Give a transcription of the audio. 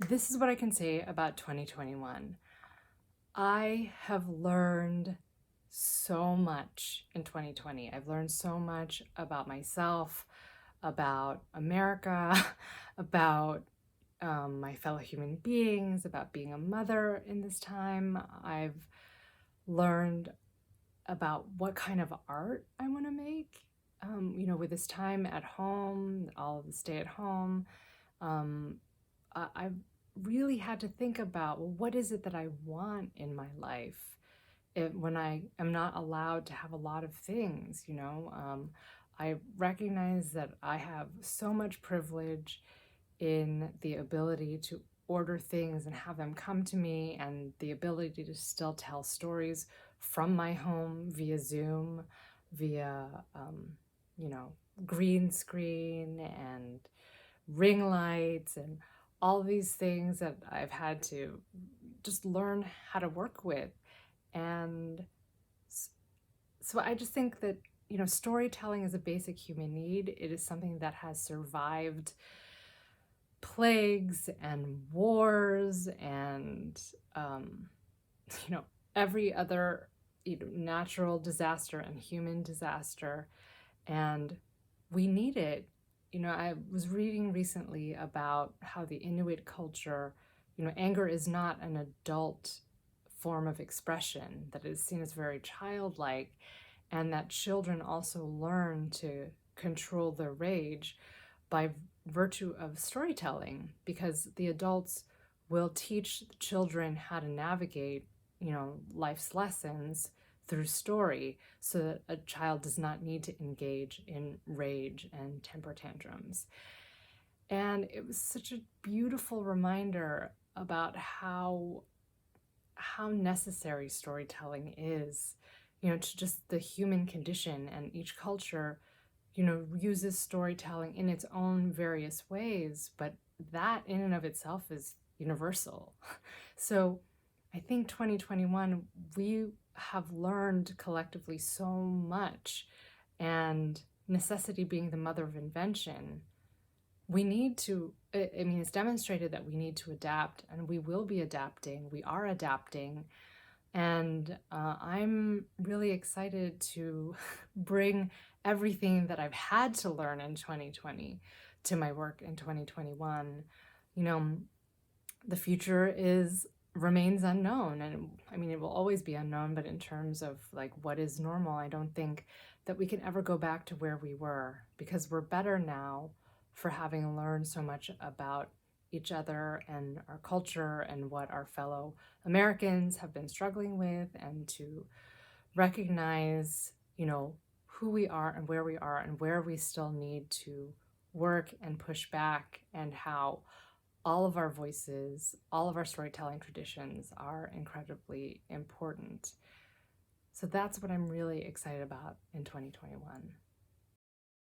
This is what I can say about 2021. I have learned so much in 2020. I've learned so much about myself, about America, about my fellow human beings, about being a mother in this time. I've learned about what kind of art I want to make. With this time at home, all of the stay at home, um, I've really had to think about, well, what is it that I want in my life when I am not allowed to have a lot of things. I recognize that I have so much privilege in the ability to order things and have them come to me, and the ability to still tell stories from my home via Zoom, via, you know, green screen and ring lights and all these things that I've had to just learn how to work with. And so I just think that, storytelling is a basic human need. It is something that has survived plagues and wars and, um, you know, every other natural disaster and human disaster. And we need it. I was reading recently about how the Inuit culture, anger is not an adult form of expression, that is seen as very childlike, and that children also learn to control their rage by virtue of storytelling, because the adults will teach the children how to navigate, life's lessons through story, so that a child does not need to engage in rage and temper tantrums. And it was such a beautiful reminder about how necessary storytelling is, to just the human condition. And each culture, uses storytelling in its own various ways, but that in and of itself is universal. So I think 2021, we have learned collectively so much, and necessity being the mother of invention, we need to, it's demonstrated that we need to adapt, and we will be adapting. We are adapting. And I'm really excited to bring everything that I've had to learn in 2020 to my work in 2021. You know, the future remains unknown, and it will always be unknown, but in terms of like what is normal, I don't think that we can ever go back to where we were, because we're better now for having learned so much about each other and our culture and what our fellow Americans have been struggling with, and to recognize, who we are and where we still need to work and push back, and how all of our voices, all of our storytelling traditions are incredibly important. So that's what I'm really excited about in 2021.